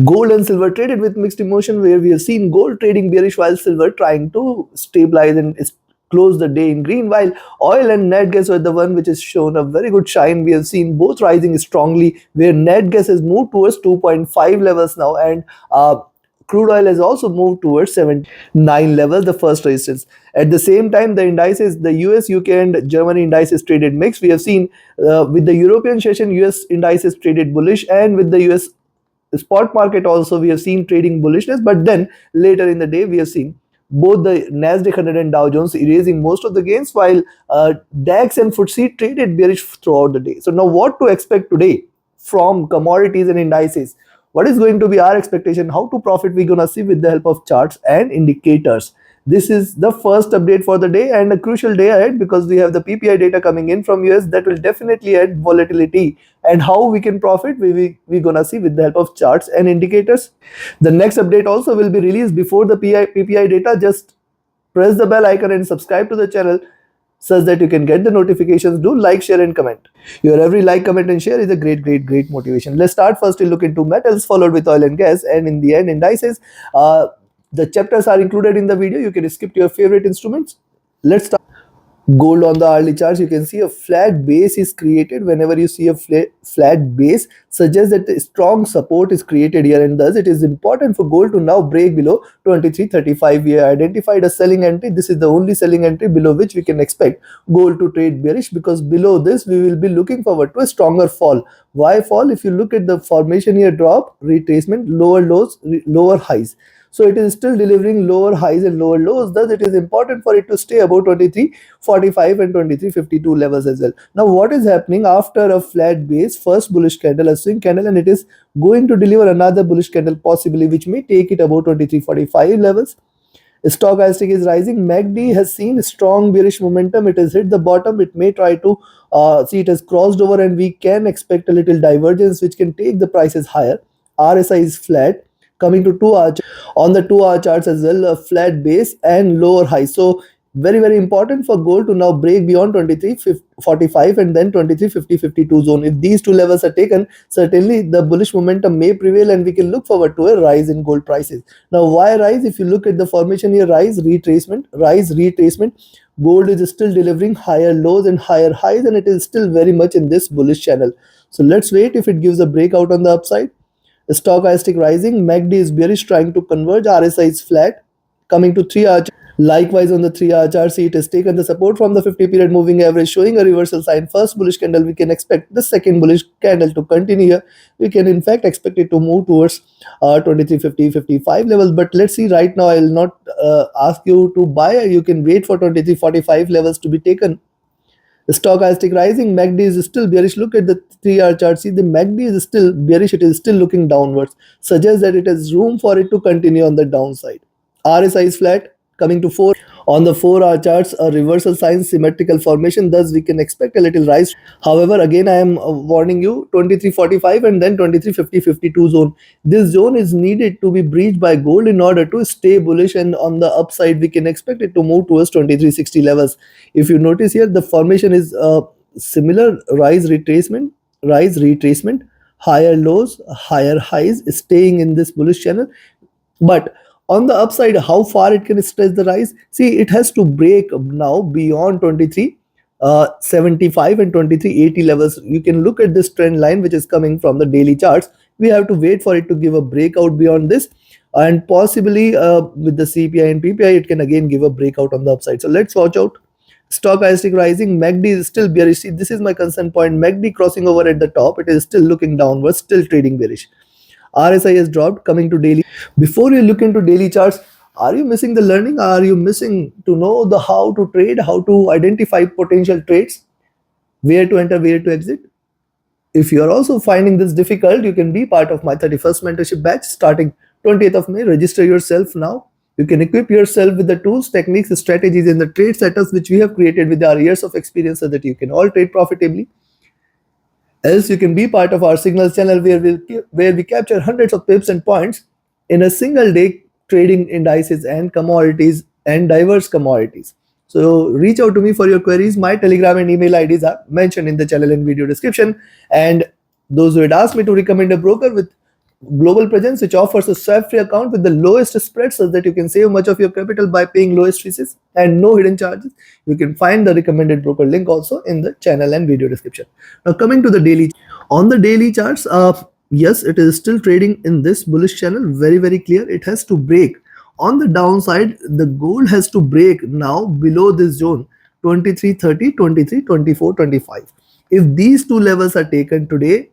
Gold and silver traded with mixed emotion, where we have seen gold trading bearish while silver trying to stabilize and close the day in green, while oil and net gas were the one which has shown a very good shine. We have seen both rising strongly, where net gas has moved towards 2.5 levels now, and crude oil has also moved towards 79 levels, the first resistance. At the same time, the indices, the US, UK, and Germany indices traded mixed. We have seen with the European session, US indices traded bullish, and with the US spot market also we have seen trading bullishness, but then later in the day we have seen both the Nasdaq 100 and Dow Jones erasing most of the gains, while DAX and FTSE traded bearish throughout the day. So now what to expect today from commodities and indices? What is going to be our expectation? How to profit? We're gonna see with the help of charts and indicators. This is the first update for the day and a crucial day ahead, because we have the PPI data coming in from US that will definitely add volatility. And how we can profit, we're gonna see with the help of charts and indicators. The next update also will be released before the PPI data. Just press the bell icon and subscribe to the channel such that you can get the notifications. Do like, share and comment. Your every like, comment and share is a great motivation. Let's start first to look into metals, followed with oil and gas, and in the end indices. The chapters are included in the video. You can skip to your favorite instruments. Let's start. Gold on the hourly charts, you can see a flat base is created. Whenever you see a flat base, suggests that a strong support is created here, and thus it is important for gold to now break below 23.35. We have identified a selling entry. This is the only selling entry below which we can expect gold to trade bearish, because below this we will be looking forward to a stronger fall. Why fall? If you look at the formation here, drop, retracement, lower lows, lower highs. So it is still delivering lower highs and lower lows. Thus, it is important for it to stay above 23.45 and 23.52 levels as well. Now, what is happening after a flat base, first bullish candle, a swing candle, and it is going to deliver another bullish candle possibly, which may take it above 23.45 levels. Stochastic is rising. MACD has seen strong bearish momentum. It has hit the bottom. It may try to see it has crossed over, and we can expect a little divergence which can take the prices higher. RSI is flat. Coming to 2 hour, on the 2 hour charts as well, a flat base and lower high. So very important for gold to now break beyond 23.45 and then 23.50-52 zone. If these two levels are taken, certainly the bullish momentum may prevail and we can look forward to a rise in gold prices. Now, why rise? If you look at the formation here, rise, retracement, gold is still delivering higher lows and higher highs, and it is still very much in this bullish channel. So let's wait if it gives a breakout on the upside. Stochastic rising, MACD is bearish trying to converge, RSI is flat. Coming to 3 hour, likewise on the 3 hour chart, see it has taken the support from the 50 period moving average, showing a reversal sign. First bullish candle, we can expect the second bullish candle to continue here. We can in fact expect it to move towards 23.50-55 levels. But let's see, right now I will not ask you to buy. You can wait for 23.45 levels to be taken. Stochastic rising, MACD is still bearish. Look at the 3 hour chart. See, the MACD is still bearish. It is still looking downwards. Suggests that it has room for it to continue on the downside. RSI is flat. Coming to 4. On the 4 hour charts, a reversal sign, symmetrical formation. Thus, we can expect a little rise. However, again, I am warning you, 23.45 and then 23.50-52 zone. This zone is needed to be breached by gold in order to stay bullish, and on the upside, we can expect it to move towards 23.60 levels. If you notice here, the formation is similar: rise, retracement, higher lows, higher highs, staying in this bullish channel. But on the upside, how far it can stretch the rise? See, it has to break now beyond 23.75 and 23.80 levels. You can look at this trend line which is coming from the daily charts. We have to wait for it to give a breakout beyond this, and possibly with the CPI and PPI, it can again give a breakout on the upside. So let's watch out. Stochastic rising, MACD is still bearish. See, this is my concern point. MACD crossing over at the top, it is still looking downwards, still trading bearish. RSI has dropped. Coming to daily. Before you look into daily charts, are you missing the learning? Are you missing to know the how to trade, how to identify potential trades, where to enter, where to exit? If you are also finding this difficult, you can be part of my 31st mentorship batch starting 20th of May. Register yourself now. You can equip yourself with the tools, techniques, strategies, and the trade setups which we have created with our years of experience, so that you can all trade profitably. Else, you can be part of our signals channel where we capture hundreds of pips and points in a single day, trading indices and commodities and diverse commodities. So reach out to me for your queries. My Telegram and email IDs are mentioned in the channel and video description. And those who had asked me to recommend a broker with global presence which offers a swap free account with the lowest spread so that you can save much of your capital by paying lowest fees and no hidden charges. You can find the recommended broker link also in the channel and video description. Now coming to the daily, on the daily charts, yes, it is still trading in this bullish channel, very clear. It has to break on the downside. The gold has to break now below this zone 2330, 23, 24, 25. If these two levels are taken today,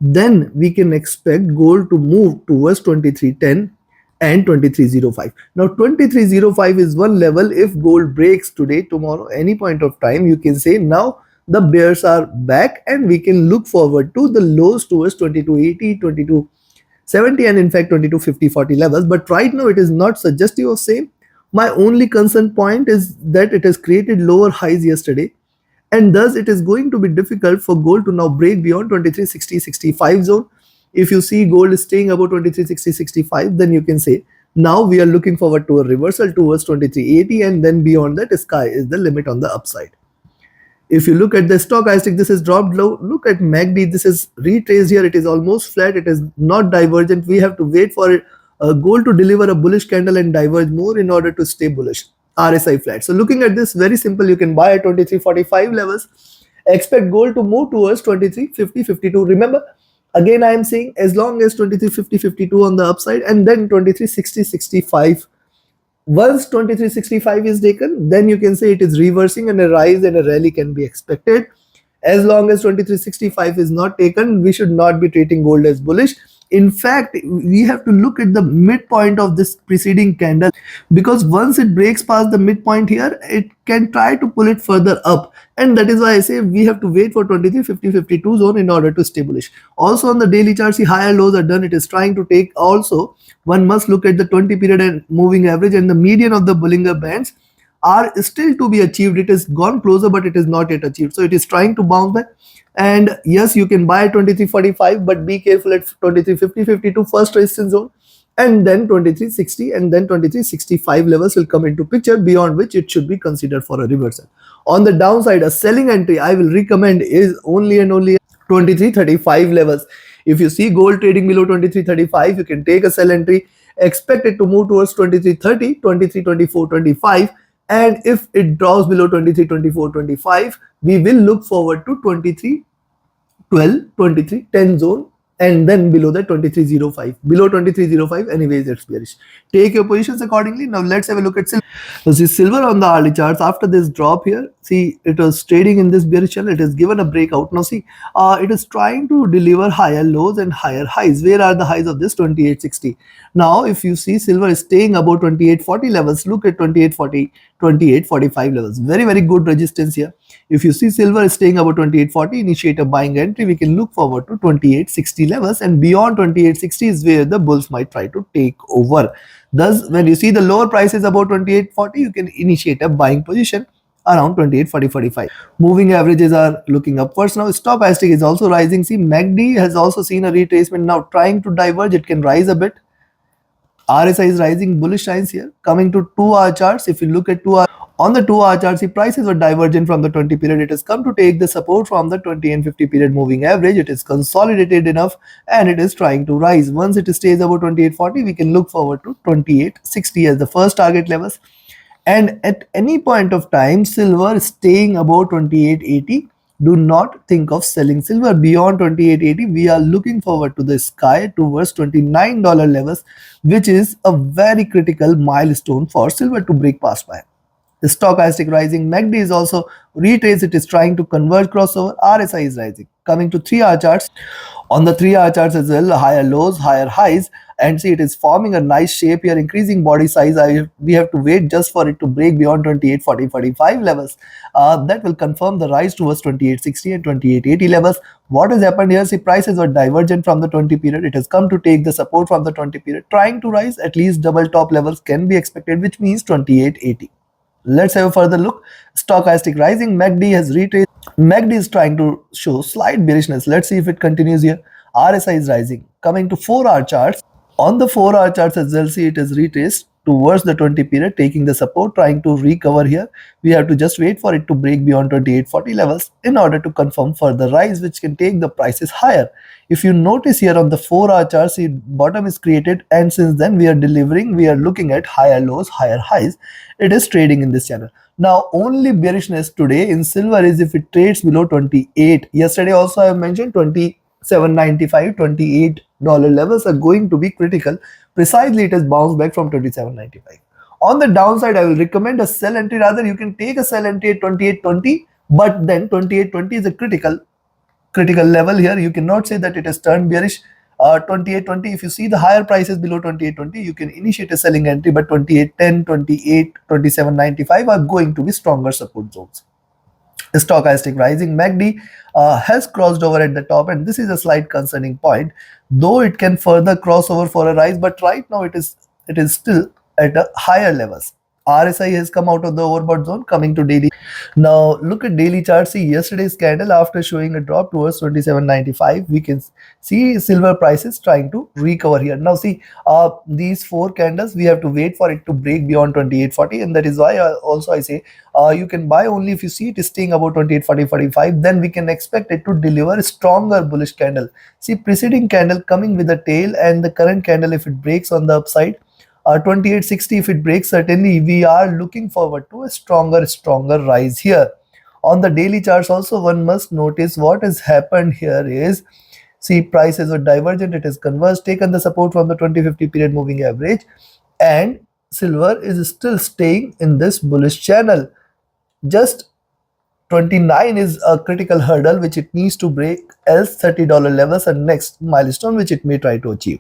then we can expect gold to move towards 2310 and 2305. Now 2305 is one level. If gold breaks today, tomorrow, any point of time, you can say now the bears are back and we can look forward to the lows towards 2280, 2270 and in fact 2250, 40 levels. But right now it is not suggestive of same. My only concern point is that it has created lower highs yesterday, and thus it is going to be difficult for gold to now break beyond 2360-65 zone. If you see gold is staying above 2360-65, then you can say now we are looking forward to a reversal towards 2380, and then beyond that sky is the limit on the upside. If you look at the stochastic, this is dropped low. Look at MACD, this is retraced here. It is almost flat. It is not divergent. We have to wait for it, gold to deliver a bullish candle and diverge more in order to stay bullish. RSI flat. So looking at this, very simple. You can buy at 2345 levels. Expect gold to move towards 2350, 52. Remember, again I am saying as long as 2350, 52 on the upside, and then 2360, 65. Once 2365 is taken, then you can say it is reversing and a rise and a rally can be expected. As long as 2365 is not taken, we should not be treating gold as bullish. In fact, we have to look at the midpoint of this preceding candle, because once it breaks past the midpoint here, it can try to pull it further up, and that is why I say we have to wait for 2350-52 zone in order to stay bullish. Also on the daily chart, see higher lows are done. It is trying to take. Also one must look at the 20 period and moving average, and the median of the Bollinger Bands are still to be achieved. It has gone closer, but it is not yet achieved. So it is trying to bounce back. And yes, you can buy 2345, but be careful at 2350, 52 first resistance zone, and then 2360 and then 2365 levels will come into picture, beyond which it should be considered for a reversal. On the downside, a selling entry I will recommend is only and only 2335 levels. If you see gold trading below 2335, you can take a sell entry. Expect it to move towards 2330, 2324, 25. And if it drops below 23, 24, 25, we will look forward to 23, 12, 23, 10 zone, and then below that 2305. Below 2305, anyways, it's bearish. Take your positions accordingly. Now let's have a look at silver. So see silver on the hourly charts after this drop here. See, it was trading in this bearish channel. It has given a breakout. Now see, it is trying to deliver higher lows and higher highs. Where are the highs of this? 2860. Now if you see silver is staying above 2840 levels, look at 2840, 2845 levels. Very good resistance here. If you see silver is staying above 2840, initiate a buying entry. We can look forward to 2860 levels, and beyond 2860 is where the bulls might try to take over. Thus, when you see the lower prices above 2840, you can initiate a buying position around 2840, 45. Moving averages are looking upwards. Now stochastic is also rising. See, MACD has also seen a retracement, now trying to diverge. It can rise a bit. RSI is rising, bullish signs here. Coming to 2-hour charts, if you look at 2-hour, on the 2-hour chart, see prices were divergent from the 20 period. It has come to take the support from the 20 and 50 period moving average. It is consolidated enough and it is trying to rise. Once it stays above 2840, we can look forward to 2860 as the first target levels. And at any point of time, silver staying above 2880, do not think of selling silver beyond 2880. We are looking forward to the sky towards $29 levels, which is a very critical milestone for silver to break past by. The stochastic rising, MACD is also retraced. It is trying to converge crossover. RSI is rising. Coming to 3-hour charts, on the 3-hour charts as well, higher lows, higher highs, and see it is forming a nice shape here, increasing body size. We have to wait just for it to break beyond 2840, 45 levels. That will confirm the rise towards 2860 and 2880 levels. What has happened here? See, prices were divergent from the 20 period. It has come to take the support from the 20 period, trying to rise. At least double top levels can be expected, which means 2880. Let's have a further look. Stochastic rising, MACD has retraced. MACD is trying to show slight bearishness. Let's see if it continues here. RSI is rising. Coming to 4-hour charts. On the 4-hour charts as well, see it is retraced. towards the 20 period, taking the support, trying to recover here. We have to just wait for it to break beyond 2840 levels in order to confirm further rise, which can take the prices higher. If you notice here on the 4-hour chart, see bottom is created, and since then we are delivering, we are looking at higher lows, higher highs. It is trading in this channel. Now only bearishness today in silver is if it trades below 28. Yesterday also I have mentioned 27.95, $28 levels are going to be critical. Precisely it has bounced back from 27.95. On the downside, I will recommend a sell entry. Rather, you can take a sell entry at 28.20, but then 28.20 is a critical level here. You cannot say that it has turned bearish. 28.20, if you see the higher prices below 28.20, you can initiate a selling entry, but 28.10, 28, 27.95 are going to be stronger support zones. Stochastic rising MACD has crossed over at the top, and this is a slight concerning point, though it can further cross over for a rise, but right now it is still at a higher levels. RSI has come out of the overbought zone, coming to daily. Now look at daily chart. See yesterday's candle, after showing a drop towards 27.95, we can see silver prices trying to recover here. Now see these four candles, we have to wait for it to break beyond 28.40, and that is why also I say you can buy only if you see it is staying above 28.40, 45. Then we can expect it to deliver a stronger bullish candle. See preceding candle coming with a tail, and the current candle, if it breaks on the upside, 2860, if it breaks, certainly we are looking forward to a stronger rise here. On the daily charts also, one must notice what has happened here is, see prices were divergent, it has converged, taken the support from the 20-50 period moving average, and silver is still staying in this bullish channel. Just 29 is a critical hurdle which it needs to break, else $30 levels are next milestone which it may try to achieve.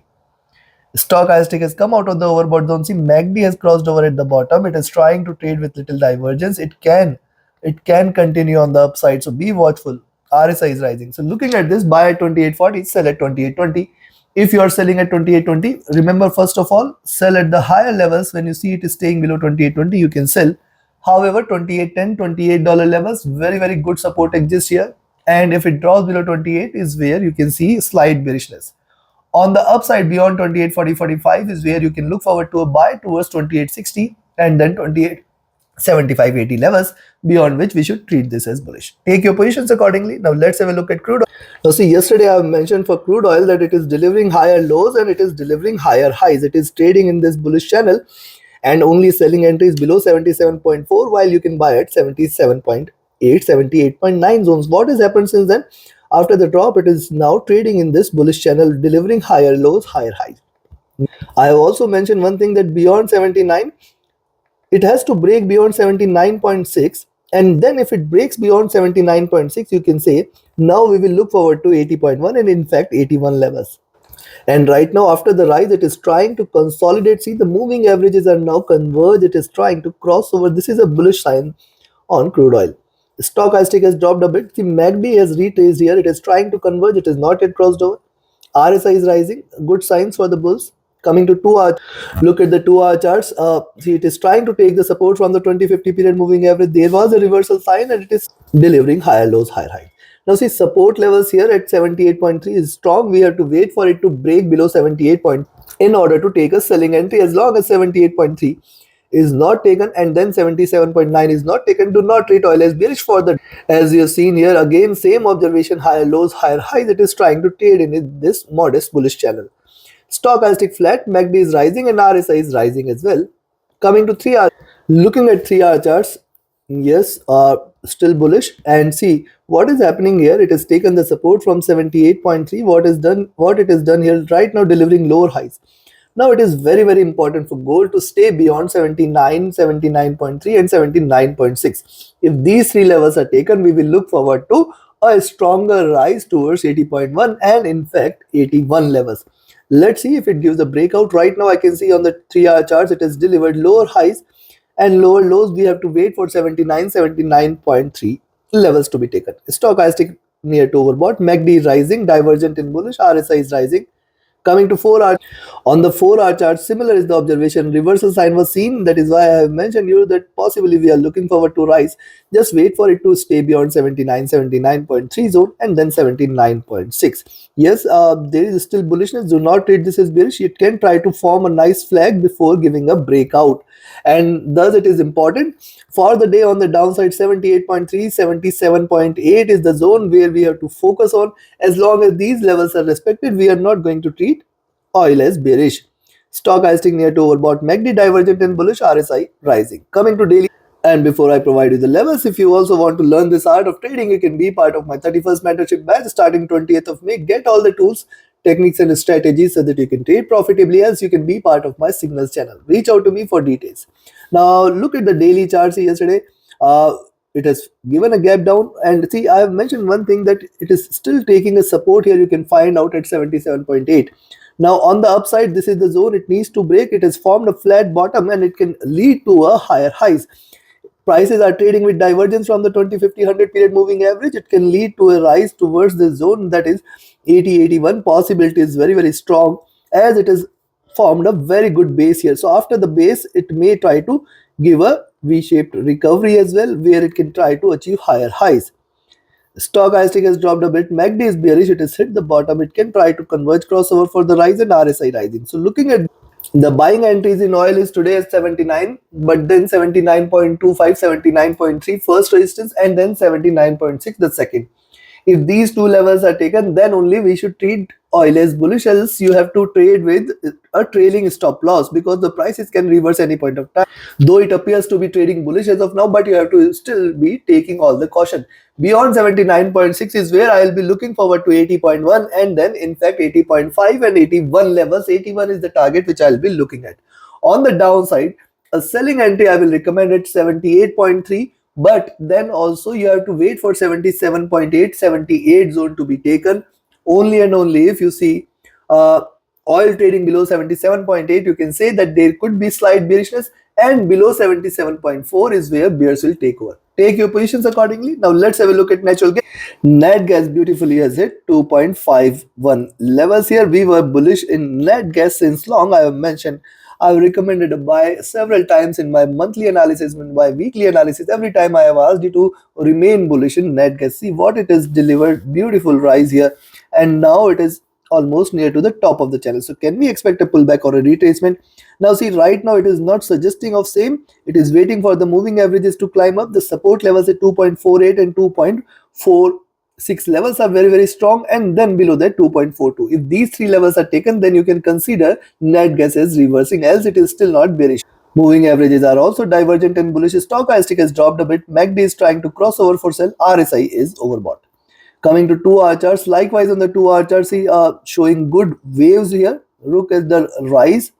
Stochastic has come out of the overbought zone. See MACD has crossed over at the bottom. It is trying to trade with little divergence. It can continue on the upside, so be watchful. RSI is rising. So looking at this, buy at 28.40, sell at 28.20. If you are selling at 28.20, remember first of all, sell at the higher levels. When you see it is staying below 28.20, you can sell. However, 28.10, $28 levels, very good support exists here. And if it drops below 28 is where you can see slight bearishness. On the upside beyond 28.40, 45 is where you can look forward to a buy towards 28.60 and then 28.75, 80 levels, beyond which we should treat this as bullish. Take your positions accordingly. Now let's have a look at crude oil. Now see, yesterday I have mentioned for crude oil that it is delivering higher lows and it is delivering higher highs. It is trading in this bullish channel, and only selling entries below 77.4, while you can buy at 77.8, 78.9 zones. What has happened since then? After the drop, it is now trading in this bullish channel, delivering higher lows, higher highs. I have also mentioned one thing, that beyond 79, it has to break beyond 79.6, and then if it breaks beyond 79.6, you can say now we will look forward to 80.1 and in fact 81 levels. And right now, after the rise, it is trying to consolidate. See, the moving averages are now converged. It is trying to cross over. This is a bullish sign on crude oil. Stochastic has dropped a bit. The MACD has retraced here. It is trying to converge. It is not yet crossed over. RSI is rising. Good signs for the bulls. Coming to 2-hour, look at the 2-hour charts. See, it is trying to take the support from the 20-50 period moving average. There was a reversal sign, and it is delivering higher lows, higher highs. Now see, support levels here at 78.3 is strong. We have to wait for it to break below 78 in order to take a selling entry. As long as 78.3 is not taken and then 77.9 is not taken, do not treat oil as bearish for the. As you have seen here, again same observation, higher lows, higher highs. It is trying to trade in this modest bullish channel. Stochastic flat, MACD is rising and RSI is rising as well. Coming to 3 hour, looking at 3-hour charts, yes, still bullish. And see what is happening here. It has taken the support from 78.3. What it has done here right now, delivering lower highs. Now it is very important for gold to stay beyond 79, 79.3 and 79.6. If these three levels are taken, we will look forward to a stronger rise towards 80.1 and in fact 81 levels. Let's see if it gives a breakout. Right now I can see on the 3-hour charts it has delivered lower highs and lower lows. We have to wait for 79, 79.3 levels to be taken. Stochastic near to overbought. MACD is rising, divergent in bullish. RSI is rising. Coming to 4 hour, on the 4 hour chart, similar is the observation. Reversal sign was seen. That is why I have mentioned you that possibly we are looking forward to rise. Just wait for it to stay beyond 79, 79.3 zone and then 79.6. Yes, there is still bullishness. Do not treat this as bearish. It can try to form a nice flag before giving a breakout. And thus it is important for the day on the downside. 78.3, 77.8 is the zone where we have to focus on. As long as these levels are respected, we are not going to treat oil as bearish. Stochastic near to overbought, MACD divergent and bullish, RSI rising. Coming to daily. And before I provide you the levels, if you also want to learn this art of trading, you can be part of my 31st mentorship batch starting 20th of May. Get all the tools, techniques and strategies so that you can trade profitably, else you can be part of my signals channel. Reach out to me for details. Now look at the daily charts yesterday. It has given a gap down, and see, I have mentioned one thing, that it is still taking a support here. You can find out at 77.8. Now on the upside, this is the zone it needs to break. It has formed a flat bottom and it can lead to a higher highs. Prices are trading with divergence from the 20-50-100 period moving average. It can lead to a rise towards the zone, that is 80-81. Possibility is very, very strong, as it has formed a very good base here. So after the base, it may try to give a V-shaped recovery as well, where it can try to achieve higher highs. Stochastic has dropped a bit. MACD is bearish. It has hit the bottom. It can try to converge crossover for the rise, and RSI rising. So looking at the buying entries in oil is today at 79, but then 79.25, 79.3 first resistance, and then 79.6 the second. If these two levels are taken, then only we should treat oil as bullish, else you have to trade with a trailing stop loss, because the prices can reverse any point of time. Though it appears to be trading bullish as of now, but you have to still be taking all the caution. Beyond 79.6 is where I will be looking forward to 80.1, and then in fact 80.5 and 81 levels. 81 is the target which I will be looking at. On the downside, a selling entry I will recommend at 78.3, but then also you have to wait for 77.8, 78 zone to be taken. Only and only if you see oil trading below 77.8, you can say that there could be slight bearishness, and below 77.4 is where bears will take over. Take your positions accordingly. Now let's have a look at natural gas. Net gas beautifully has hit 2.51 levels here. We were bullish in net gas since long. I have mentioned, I've recommended a buy several times in my monthly analysis, in my weekly analysis. Every time I have asked you to remain bullish in net gas. See what it has delivered. Beautiful rise here, and now it is almost near to the top of the channel. So can we expect a pullback or a retracement? Now see, right now it is not suggesting of same. It is waiting for the moving averages to climb up. The support levels at 2.48 and 2.46 levels are very, very strong, and then below that 2.42. If these three levels are taken, then you can consider net gas as reversing, else it is still not bearish. Moving averages are also divergent and bullish. Stochastic has dropped a bit. MACD is trying to cross over for sell. RSI is overbought. Coming to 2 hour charts, likewise on the 2 hour chart, see showing good waves here. Look at the rise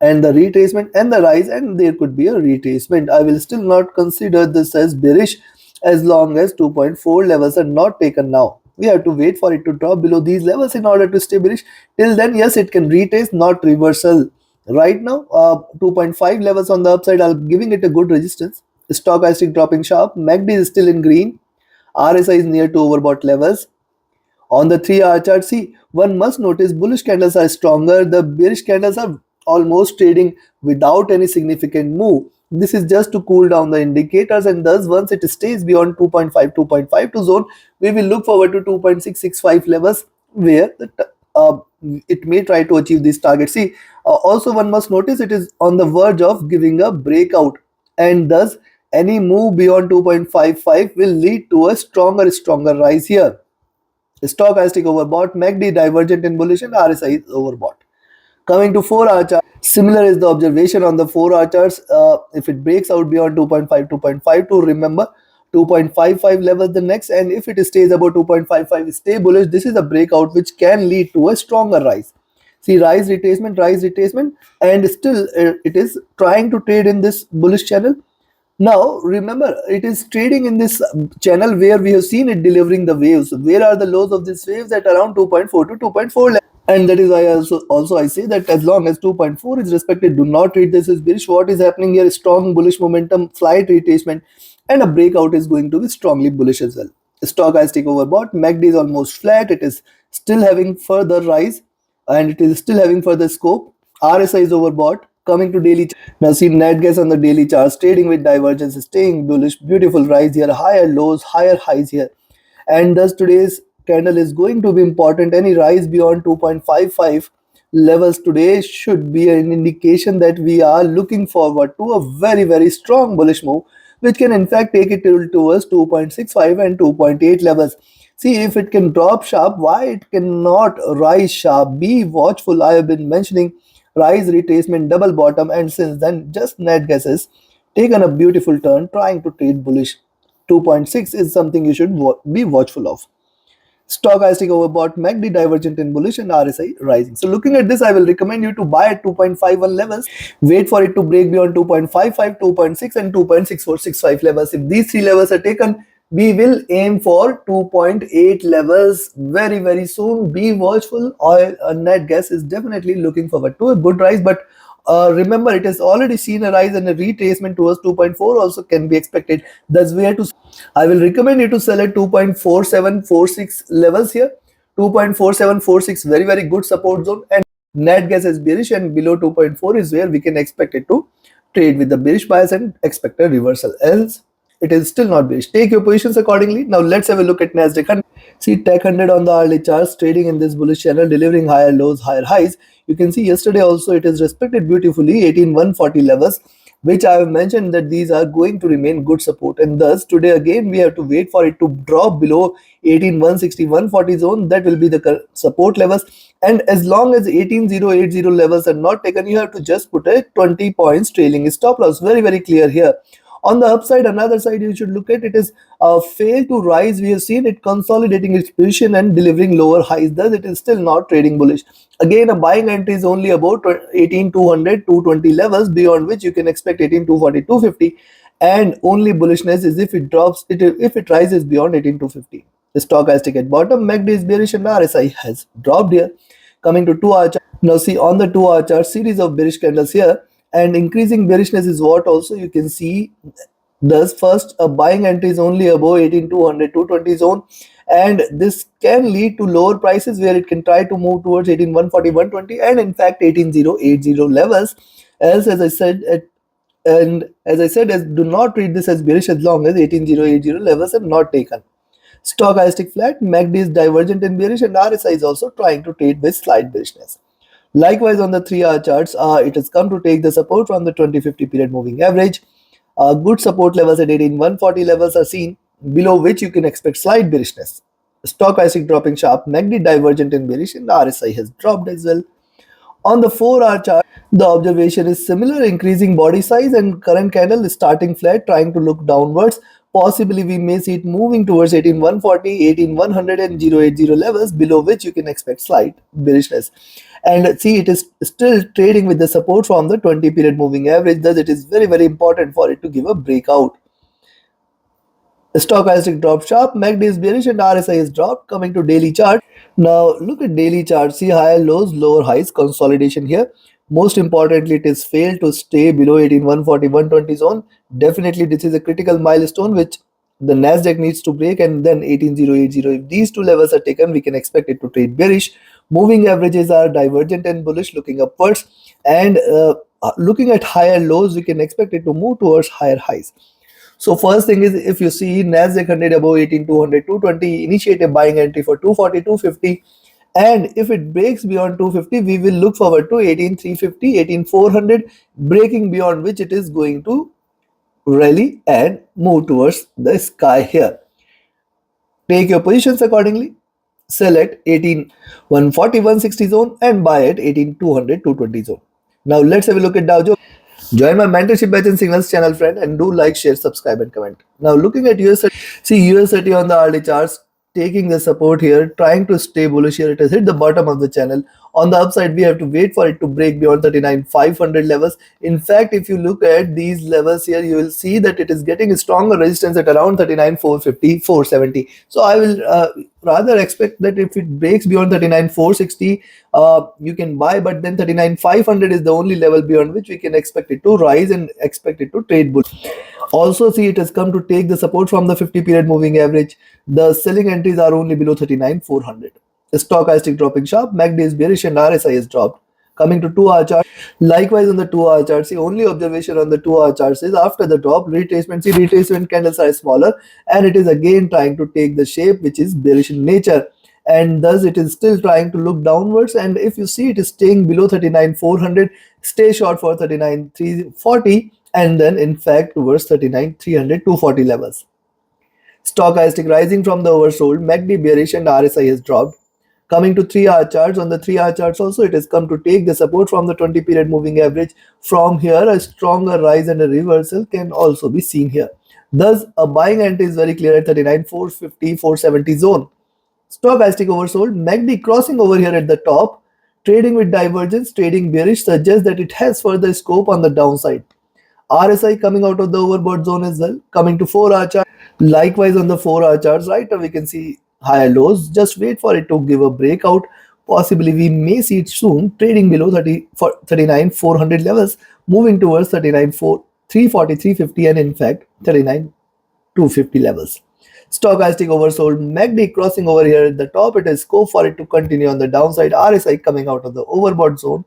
and the retracement and the rise, and there could be a retracement. I will still not consider this as bearish as long as 2.4 levels are not taken now. We have to wait for it to drop below these levels in order to stay bearish. Till then, yes, it can retrace, not reversal. Right now, 2.5 levels on the upside are giving it a good resistance. Stochastic dropping sharp. MACD is still in green. RSI is near to overbought levels. On the 3 hour chart, see, one must notice bullish candles are stronger. The bearish candles are almost trading without any significant move. This is just to cool down the indicators, and thus once it stays beyond 2.5, 2.52 zone, we will look forward to 2.665 levels, where it may try to achieve this target. See, also one must notice it is on the verge of giving a breakout, and thus any move beyond 2.55 will lead to a stronger rise here. Stochastic overbought, MACD divergent and bullish, and RSI is overbought. Coming to 4 hour chart, similar is the observation on the 4 hour charts. If it breaks out beyond 2.5, 2.52, remember 2.55 levels the next, and if it stays above 2.55, stay bullish. This is a breakout which can lead to a stronger rise. See, rise retracement, and still it is trying to trade in this bullish channel. Now remember, it is trading in this channel where we have seen it delivering the waves. Where are the lows of these waves? At around 2.4 to 2.4 level. And that is why also I say that as long as 2.4 is respected, do not treat this as bearish. What is happening here is strong bullish momentum, slight retracement, and a breakout is going to be strongly bullish as well. Stochastic overbought, MACD is almost flat. It is still having further rise. and it is still having further scope. RSI is overbought. Coming to daily, now see net gas on the daily charts trading with divergence, staying bullish. Beautiful rise here, higher lows, higher highs here, and thus today's candle is going to be important. Any rise beyond 2.55 levels today should be an indication that we are looking forward to a very strong bullish move, which can in fact take it towards 2.65 and 2.8 levels. See if it can drop sharp, why it cannot rise sharp. Be watchful. I have been mentioning rise, retracement, double bottom, and since then just net guesses taken a beautiful turn trying to trade bullish. 2.6 is something you should be watchful of. Stochastic overbought, MACD divergent in bullish, and RSI rising. So looking at this, I will recommend you to buy at 2.51 levels. Wait for it to break beyond 2.55, 2.6 and 2.6465 levels. If these three levels are taken, we will aim for 2.8 levels very soon. Be watchful. Oil net gas is definitely looking forward to a good rise, but remember, it has already seen a rise, and a retracement towards 2.4 also can be expected. That's where to. I will recommend you to sell at 2.4746 levels here. 2.4746, very good support zone, and net gas is bearish, and below 2.4 is where we can expect it to trade with the bearish bias and expect a reversal. Else, it is still not bearish. Take your positions accordingly. Now let's have a look at Nasdaq 100. See Tech 100 on the hourly charts trading in this bullish channel, delivering higher lows, higher highs. You can see yesterday also it is respected beautifully 18140 levels, which I have mentioned that these are going to remain good support, and thus today again we have to wait for it to drop below 18160 140 zone. That will be the support levels, and as long as 18080 levels are not taken, you have to just put a 20 points trailing stop loss. Very clear here. On the upside, another side you should look at, it is fail to rise. We have seen it consolidating its position and delivering lower highs, thus it is still not trading bullish. Again, a buying entry is only about 18200 220 levels, beyond which you can expect 18240 250, and only bullishness is if it drops it, if it rises beyond 18250. The stochastic at bottom, MACD is bearish, and RSI has dropped here. Coming to 2-hour chart, now see on the 2-hour chart, series of bearish candles here, and increasing bearishness is what also you can see. Thus first, a buying entry is only above 18200 220 zone, and this can lead to lower prices where it can try to move towards 18140 120, and in fact 18080 levels. Else, as I said, as do not treat this as bearish as long as 18080 levels are not taken. Stochastic flat, MACD is divergent and bearish, and RSI is also trying to trade with slight bearishness. Likewise, on the 3-hour charts, it has come to take the support from the 20-50 period moving average. Good support levels at 18140 levels are seen, below which you can expect slight bearishness. Stochastic dropping sharp, MACD divergent and bearish, and RSI has dropped as well. On the 4-hour chart, the observation is similar, increasing body size, and current candle is starting flat, trying to look downwards. Possibly we may see it moving towards 18140, 18100 and 080 levels, below which you can expect slight bearishness. And see, it is still trading with the support from the 20 period moving average, thus it is very important for it to give a breakout. The stochastic dropped sharp, MACD is bearish, and RSI is dropped. Coming to daily chart. Now look at daily chart. See higher lows, lower highs, consolidation here. Most importantly, it is failed to stay below 18140 120 zone. Definitely this is a critical milestone which the Nasdaq needs to break, and then 18080. If these two levels are taken, we can expect it to trade bearish. Moving averages are divergent and bullish, looking upwards, and looking at higher lows, we can expect it to move towards higher highs. So first thing is, if you see Nasdaq 100 above 18200 220, initiate a buying entry for 240 250, and if it breaks beyond 250, we will look forward to 18350 18400, breaking beyond which it is going to rally and move towards the sky here. Take your positions accordingly. Sell at 18140 160 zone and buy at 18200 220 zone. Now let's have a look at Dow Jones. Join my mentorship batch and signals channel, friend, and do like, share, subscribe, and comment. Now looking at US30, see US30 on the hourly charts taking the support here, trying to stay bullish here. It has hit the bottom of the channel. On the upside, we have to wait for it to break beyond 39,500 levels. In fact, if you look at these levels here, you will see that it is getting a stronger resistance at around 39,450, 470. So I will rather expect that if it breaks beyond 39,460, you can buy, but then 39,500 is the only level beyond which we can expect it to rise and expect it to trade bullish. Also see, it has come to take the support from the 50 period moving average. The selling entries are only below 39,400. Stochastic dropping sharp, MACD is bearish and RSI is dropped. Coming to 2 hour chart, likewise on the 2 hour chart, see only observation on the 2 hour charts is after the drop, retracement, see retracement candles are smaller and it is again trying to take the shape which is bearish in nature, and thus it is still trying to look downwards, and if you see it is staying below 39,400, stay short for 39,340 and then in fact towards 39,300 240 levels. Stochastic rising from the oversold, MACD bearish and RSI has dropped. Coming to 3-hour charts, on the 3-hour charts also it has come to take the support from the 20 period moving average. From here a stronger rise and a reversal can also be seen here. Thus a buying entry is very clear at 39,450, 470 zone. Stochastic oversold, MACD crossing over here at the top, trading with divergence, trading bearish suggests that it has further scope on the downside. RSI coming out of the overbought zone as well. Coming to 4-hour chart, likewise on the 4-hour charts, right now we can see higher lows. Just wait for it to give a breakout. Possibly we may see it soon, trading below 39,400 levels, moving towards 39,340, 350 and in fact 39,250 levels. Stochastic oversold, MACD crossing over here at the top. It is scope for it to continue on the downside. RSI coming out of the overbought zone.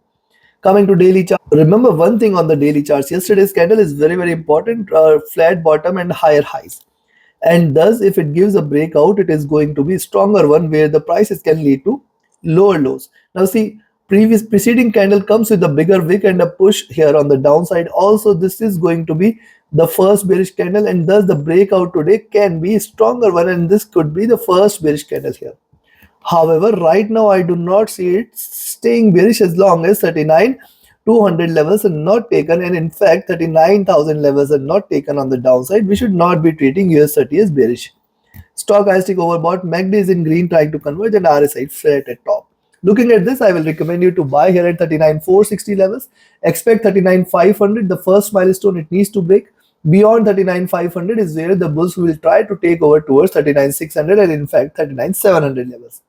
Coming to daily chart, remember one thing on the daily charts, yesterday's candle is very important, flat bottom and higher highs, and thus if it gives a breakout it is going to be a stronger one where the prices can lead to lower lows. Now see, preceding candle comes with a bigger wick and a push here on the downside. Also this is going to be the first bearish candle, and thus the breakout today can be a stronger one, and this could be the first bearish candle here. However, right now I do not see it staying bearish as long as 39,200 levels are not taken, and in fact 39,000 levels are not taken on the downside. We should not be treating US30 as bearish. Stochastic overbought, MACD is in green trying to converge and RSI flat at top. Looking at this, I will recommend you to buy here at 39,460 levels. Expect 39,500, the first milestone it needs to break. Beyond 39,500 is where the bulls will try to take over towards 39,600 and in fact 39,700 levels,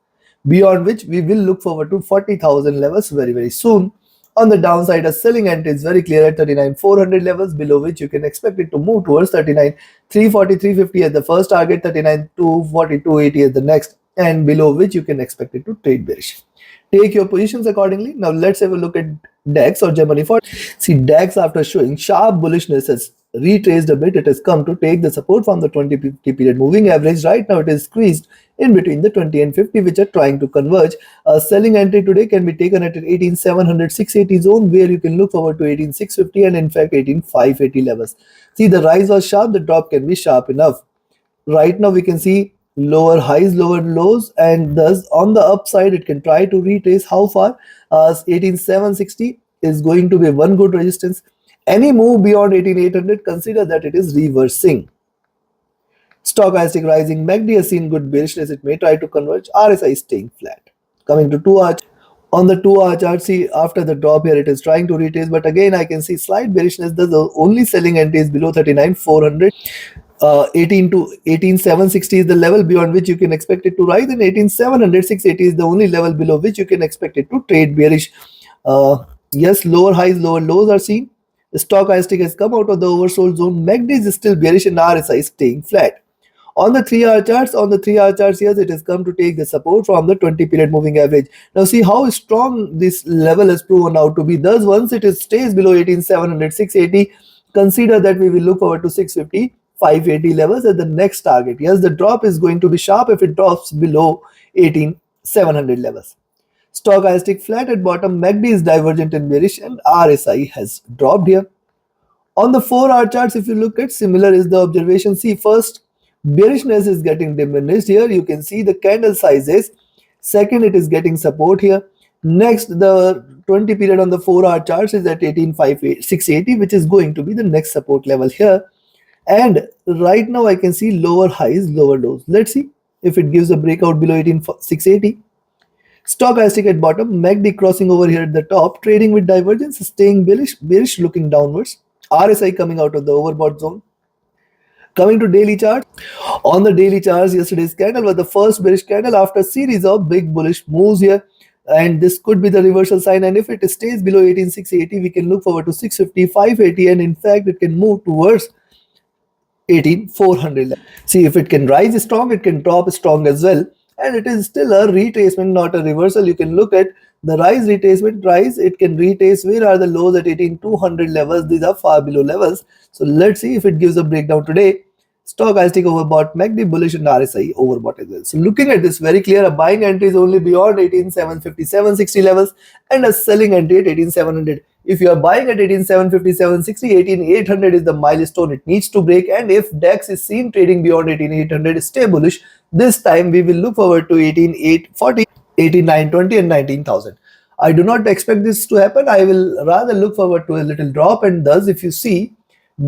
beyond which we will look forward to 40,000 levels very soon. On the downside, a selling entry is very clear at 39,400 levels, below which you can expect it to move towards 39,340, 350 at the first target, 39,240, 280 at the next, and below which you can expect it to trade bearish. Take your positions accordingly. Now let's have a look at DAX or Germany for. See, DAX after showing sharp bullishness has retraced a bit. It has come to take the support from the 20-50 period moving average. Right now it is squeezed in between the 20 and 50 which are trying to converge. A selling entry today can be taken at 18,700, 680 zone, where you can look forward to 18,650 and in fact 18,580 levels. See, the rise was sharp, the drop can be sharp enough. Right now we can see lower highs, lower lows, and thus on the upside it can try to retrace how far. 18,760 is going to be one good resistance. Any move beyond 18,800, consider that it is reversing. Stochastic rising, MACD has seen good bearishness, it may try to converge. RSI is staying flat. Coming to 2-hour, on the 2-hour chart, see after the drop here it is trying to retrace, but again I can see slight bearishness. The only selling entry is below 39,400. 18 to 18,760 is the level beyond which you can expect it to rise, and 18,700, 680 is the only level below which you can expect it to trade bearish. Yes, lower highs, lower lows are seen. The stochastic has come out of the oversold zone. MACD is still bearish and RSI is staying flat. On the 3-hour charts, yes, it has come to take the support from the 20 period moving average. Now see how strong this level has proven out to be. Thus, once it stays below 18,700, 680, consider that we will look forward to 650, 580 levels at the next target. Yes, the drop is going to be sharp if it drops below 18,700 levels. Stochastic flat at bottom, MACD is divergent and bearish, and RSI has dropped here. On the 4-hour charts, if you look at, similar is the observation. See, first bearishness is getting diminished here. You can see the candle sizes. Second, it is getting support here. Next, the 20 period on the 4-hour charts is at 18,680, which is going to be the next support level here. And right now I can see lower highs, lower lows. Let's see if it gives a breakout below 18,680. Stochastic at bottom, MACD crossing over here at the top, trading with divergence, staying bearish looking downwards. RSI coming out of the overbought zone. Coming to daily chart. On the daily charts, yesterday's candle was the first bearish candle after a series of big bullish moves here. And this could be the reversal sign, and if it stays below 18,680, we can look forward to 650, 580, and in fact it can move towards 18,400. See, if it can rise strong, it can drop strong as well. and it is still a retracement, not a reversal. You can look at the rise retracement rise. It can retrace where are the lows at 18200 levels. These are far below levels. So let's see if it gives a breakdown today. Stochastic overbought, MACD bullish, and RSI overbought as well. So looking at this very clear, a buying entry is only beyond 18757.60 levels and a selling entry at 18700. If you are buying at 18757.60, 18800 is the milestone it needs to break, and if DAX is seen trading beyond 18800, stay bullish. This time we will look forward to 18840, 18920 and 19000. I do not expect this to happen. I will rather look forward to a little drop, and thus if you see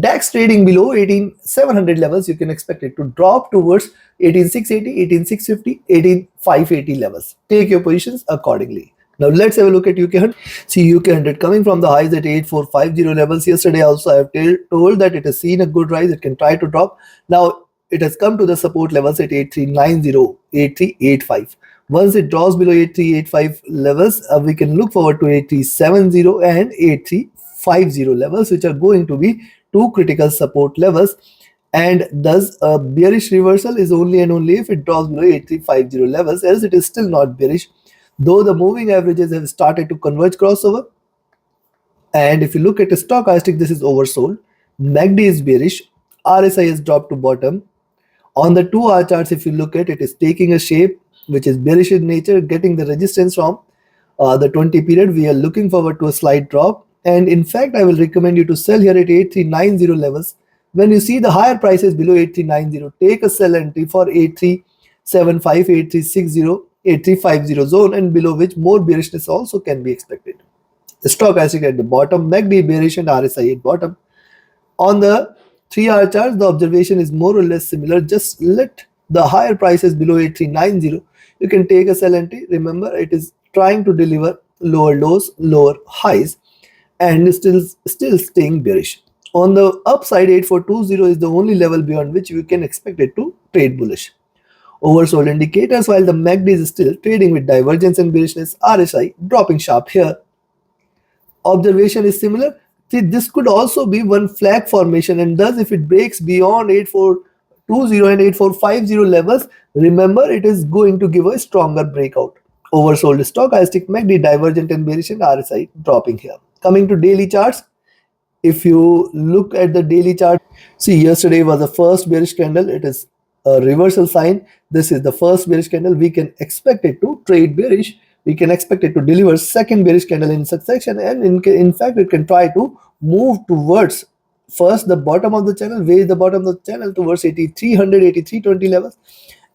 DAX trading below 18700 levels, you can expect it to drop towards 18680, 18650, 18580 levels. Take your positions accordingly. Now let's have a look at UK100. See UK100 coming from the highs at 8450 levels. Yesterday also I have told that it has seen a good rise. It can try to drop. Now it has come to the support levels at 8390, 8385. Once it draws below 8385 levels, we can look forward to 8370 and 8350 levels, which are going to be two critical support levels, and thus a bearish reversal is only and only if it draws below 8350 levels, else it is still not bearish, though the moving averages have started to converge crossover. And if you look at a stochastic, this is oversold. MACD is bearish, RSI has dropped to bottom. On the 2-hour charts, if you look at it, is taking a shape which is bearish in nature, getting the resistance from the 20 period. We are looking forward to a slight drop, and in fact I will recommend you to sell here at 8390 levels. When you see the higher prices below 8390, take a sell entry for 8375, 8360, 8350 zone, and below which more bearishness also can be expected. The stochastic at the bottom, MACD bearish and RSI at bottom. On the 3-hour chart, the observation is more or less similar. Just let the higher prices below 8390, you can take a sell entry. Remember, it is trying to deliver lower lows, lower highs, and still staying bearish. On the upside, 8420 is the only level beyond which we can expect it to trade bullish. Oversold indicators, while the MACD is still trading with divergence and bearishness, RSI dropping sharp here. Observation is similar. See, this could also be one flag formation, and thus if it breaks beyond 8420 and 8450 levels, remember it is going to give a stronger breakout. Oversold stochastic, MACD divergent and bearish, and RSI dropping here. Coming to daily charts, if you look at the daily chart, see, yesterday was the first bearish candle. It is a reversal sign. This is the first bearish candle. We can expect it to trade bearish. We can expect it to deliver second bearish candle in succession, and in fact it can try to move towards first the bottom of the channel, raise the bottom of the channel towards 8300, 8320 levels,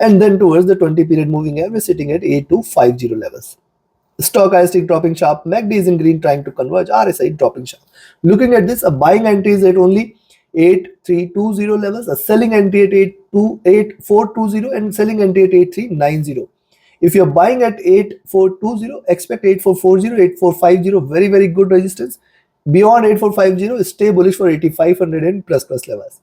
and then towards the 20 period moving average sitting at 8250 levels. Stochastic dropping sharp, MACD is in green trying to converge, RSI dropping sharp. Looking at this, a buying entry is at only 8320 levels, a selling entry at 8420, and selling entry at 8390. If you're buying at 8420, expect 8440, 8450, very, very good resistance. Beyond 8450, stay bullish for 8500 and plus levels.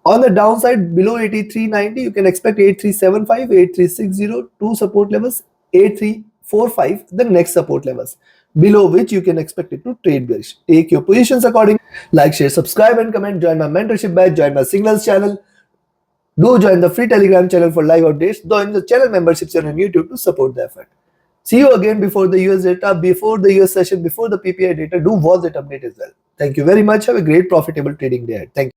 On the downside, below 8390, you can expect 8375, 8360, two support levels, 8345, the next support levels, below which you can expect it to trade bearish. Take your positions accordingly. Like, share, subscribe, and comment. Join my mentorship batch, join my signals channel. Do join the free Telegram channel for live updates. Join the channel membership channel on YouTube to support the effort. See you again before the US data, before the US session, before the PPI data. Do watch that update as well. Thank you very much. Have a great profitable trading day. Thank you.